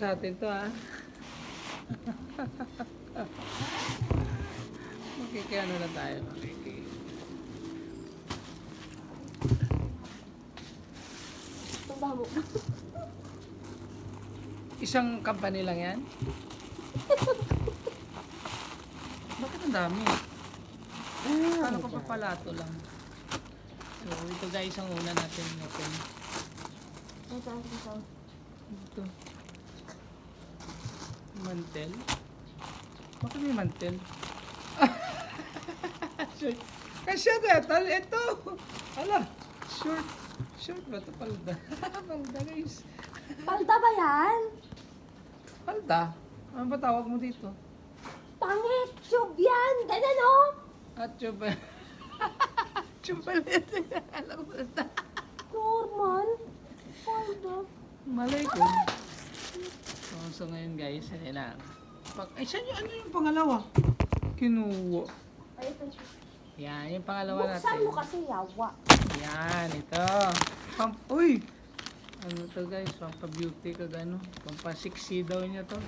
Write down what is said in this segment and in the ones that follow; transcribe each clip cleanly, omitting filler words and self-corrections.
sa atin to, ha? Makikiyano na tayo. Tumba mo. Isang company lang yan? Bakit ang dami? Paano ko papalato lang? So, ito guys ang una natin open. Ito. Ito. Mantel? Bakit may mantel? Short. Kasya detal, ito! Ala, short. Short ba ito? Palda. Palda guys. Palda ba yan? Palda? Ano ba tawag mo dito? Pangit! Tube yan! Ganun oh! At chupa. Chupalit. Alam mo na. Normal. Palda. Malay ko. So ngayon guys, ayun na. Ay, saan yung ano yung pangalawa? Kinuha. Ay, ito. Yan, yung pangalawa natin. Buksan mo kasi yawa. Yan, ito. Uy! Ano to guys, pampa-beauty ka gano. Pampa-sexy daw niya to.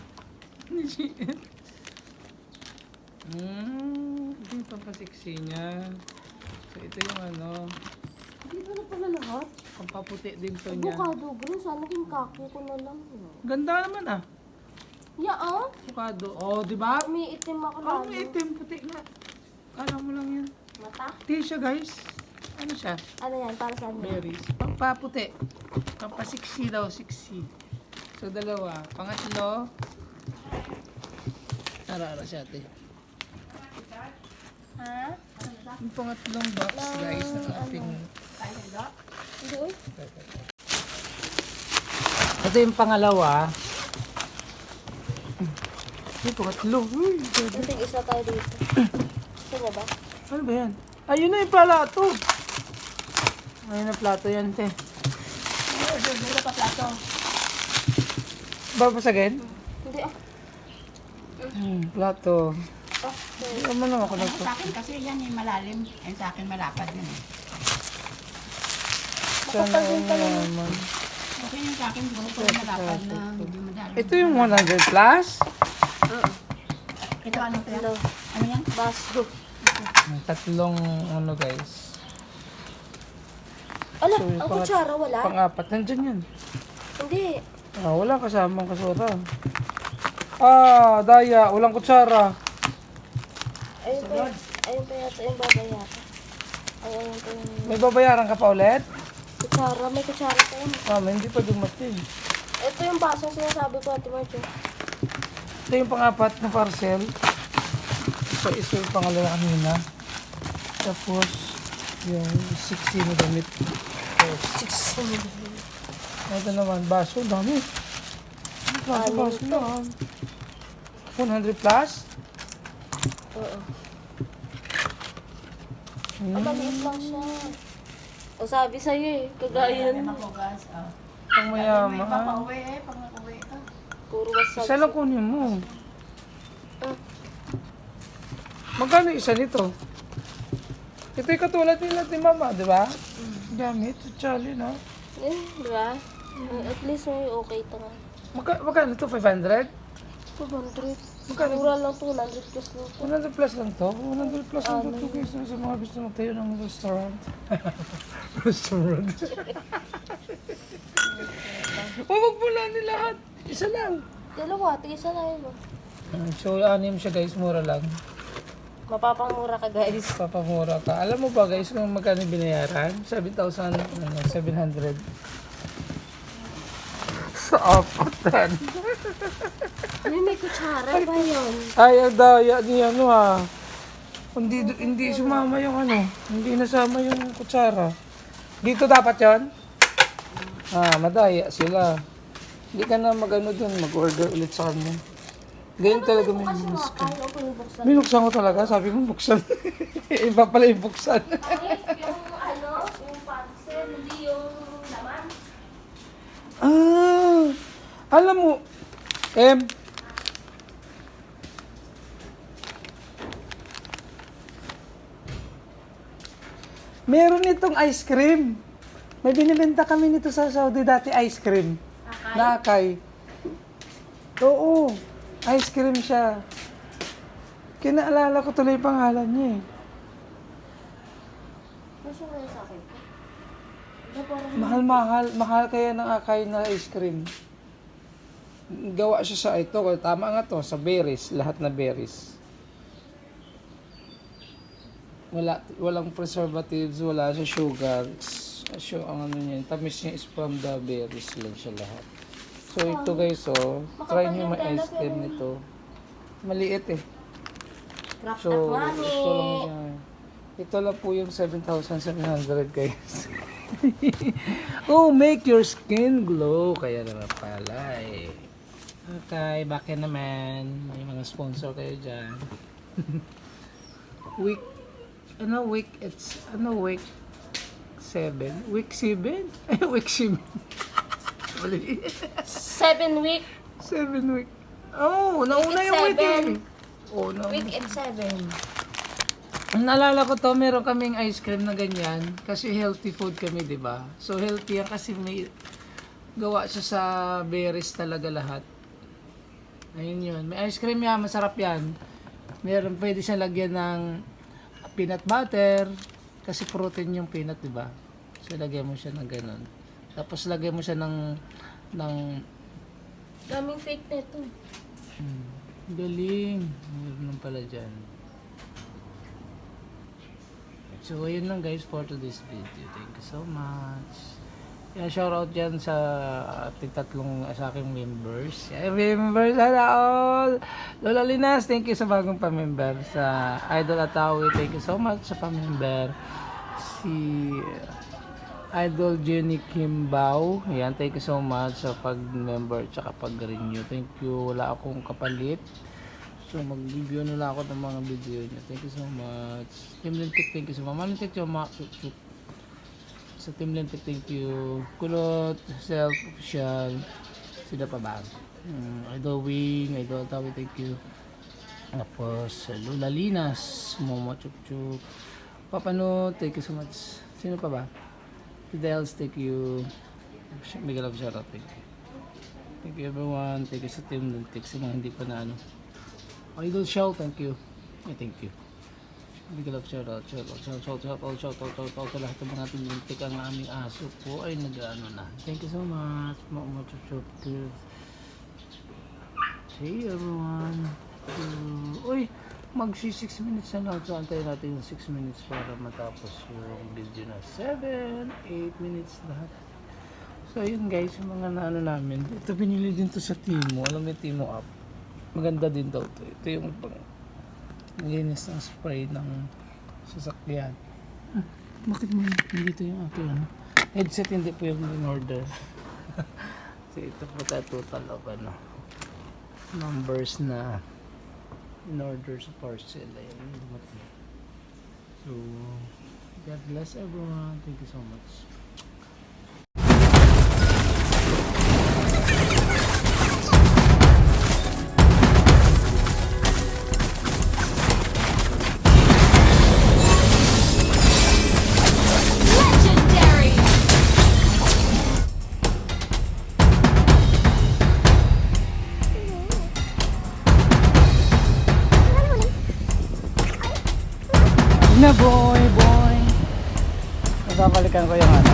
Ito yung pampa-sexy niya. So ito yung ano, Dito na pala lahat. pampaputi din to niya. Avocado, bro. Sana king kaki ko na lang. Ganda naman ah. Yeah, ah. Avocado. Oh, di ba? May itim ako Oh, lalo. may itim, puti nga. Kala mo lang yun. Mata? Tea siya guys. Ano siya? Ano yan? Para saan yan? Berries. Pampaputi. Pampasiksi daw, siksi. So, dalawa. Pangatlo. Ara siya, ate. Ha? Yung pangatlong box, guys, ng ating... Hindi, uy. Ito yung pangalawa. Yung pangatlo. Uy, Ito yung isa tayo dito. Ito ba ba? ano ba yan? Ayun na yung plato. Ayun na plato yan, te. Dito pa plato. Babasagin? Hindi ah. Plato. Okay. Ano naman ako na to? Sa akin kasi yan yung malalim. Ayun sa akin malapad yun eh. Sana naman. Okay yung sa akin bro, pag malapad na hindi madalim. Ito yung 100 plus? Ito ano kaya? Hello. Ano yan? Baso. Ang tatlong ano guys. Ala, So, yung ang kutsara wala? Pang-apat. Nandyan yan. Hindi. Ah, wala kasamang kasura. Ah, daya. Walang kutsara. Ayun pa, ayun pa yata yung babayaran. Ayun pa yung May babayaran ka pa ulit? kutsara. May kutsara pa yun. Mama, hindi pa dumating. Ito yung basong sinasabi ko, Ate Marjo. Ito yung pang-apat na parcel. So, isa yung pangalawa kanina. Tapos, yung 60 na damit. So, ito naman, baso. Dami. Baso lang. 100 plus? Oo. Ang maliit lang siya. O sabi sa'yo eh, kagaya May nun. makugas. Oh. Pang May mayaman. papauwi eh, pag nakuwi ka. Puro wasabi. Isa lang kunin mo. Ah, Magkano isa nito? Ito yung katulad nila ni Mama, di ba? Gamit, tsali na. di ba? At least may okay ito nga. Magkano ito? 500? 200. Magkano? Mura lang to, 100 plus lang to. 100 plus lang to? 100 plus lang to guys sa mga gusto magtayo ng restaurant. Restaurant. Huwag mo lang ni lahat. Isa lang. Dalawa, tigisa na yun. So, anim siya guys, mura lang. Mapapamura ka guys. Papamura ka. Alam mo ba guys kung magkano binayaran? 7,700. Sa apatan. May kutsara ba yun? Ay, ang daya ni ano ha. Hindi sumama yung ano. Hindi nasama yung kutsara. Dito dapat yon? Ah, madaya sila. Hindi ka na magano dun, mag-order ulit sa kanya. Ganyan talaga may Kasi minus mga ka. kaya ko yung buksan. Binuksan ko talaga, sabi mo buksan. Iba pala yung buksan. Yung ano, yung parcel, hindi yung laman. Ah, alam mo, meron itong ice cream. May binibenta kami nito sa Saudi dati ice cream. Akay. Na akay. Oo, ice cream siya. Kinaalala ko tuloy pangalan niya eh. Masya nga sa akin. Ito parang Mahal kaya ng Akay na ice cream. Gawa siya sa ito, tama nga to, sa berries, lahat na berries. Walang preservatives, wala siya sugar. Ang ano niya, tamis niya is from the berries lang siya lahat. So ito guys, try niyo may ice cream nito. Maliit eh. craft So, at money. ito lang yan. Ito lang po yung 7,700 guys. Oh, make your skin glow. Kaya naman pala eh. Okay, bakit naman? May mga sponsor kayo dyan. week 7? Week 7? Week 7. 7 week. 7 week. Oh, nauna Week yung week eh. 7. Oh, no. Week at 7. Naalala ko to, meron kaming ice cream na ganyan. Kasi healthy food kami, di ba? So healthy yan kasi may gawa siya sa berries talaga lahat. Ayun yun. May ice cream yan, masarap yan. Meron, pwede siya lagyan ng peanut butter. Kasi protein yung peanut, di ba? So lagyan mo siya ng ganun. Tapos lagyan mo siya ng Daming fake na ito. galing. Meron lang pala dyan. So, ayun lang guys for today's video. Thank you so much. Yan, shoutout dyan sa ating tatlong sa aking members. Members, sana all! Lola Linas, thank you sa bagong pamember. Sa Idol Atawi, thank you so much sa pamember. Si Idol Jenny Kimbao, yan, thank you so much sa pag-member tsaka pag-renew. Thank you, wala akong kapalit. So, mag-review na lang ako ng mga video niya. Thank you so much. Team Lintik, thank you so much. Malintik yung mga chup. Sa Team Lintik, thank you. Kulot, Self, Official. Sila pa ba? Idol Wing, Idol Tawi, thank you. Tapos, Lola Linas, Momo Chup Chup. Papano, thank you so much. Sino pa ba? Fidels, thank you. Miguel of Shoutout, thank you. Thank you everyone. Thank you sa Team Lintik. Sa mga hindi pa na ano. Idol Shell, thank you. Thank you. Big love, shout out sa lahat ng mga tinintik ang aming aso po ay nag-ano na. Thank you so much. Hey everyone. Uy, magsi 6 minutes na lang. So, antayin natin yung 6 minutes para matapos yung video na 7, 8 minutes lahat. So, yun guys, yung mga naano namin. Ito, pinili din to sa Timo. Alam mo yung Timo app. Maganda din daw to. Ito yung linis ng spray ng sasakyan. Bakit mo dito yung aking headset? Hindi po yung in-order. So ito po tayo total of numbers na in-order sa parcel. Ayun. So God bless everyone. Thank you so much. Na boy. Nababalikan ko yung ano.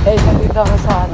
Hey, nandito ako sa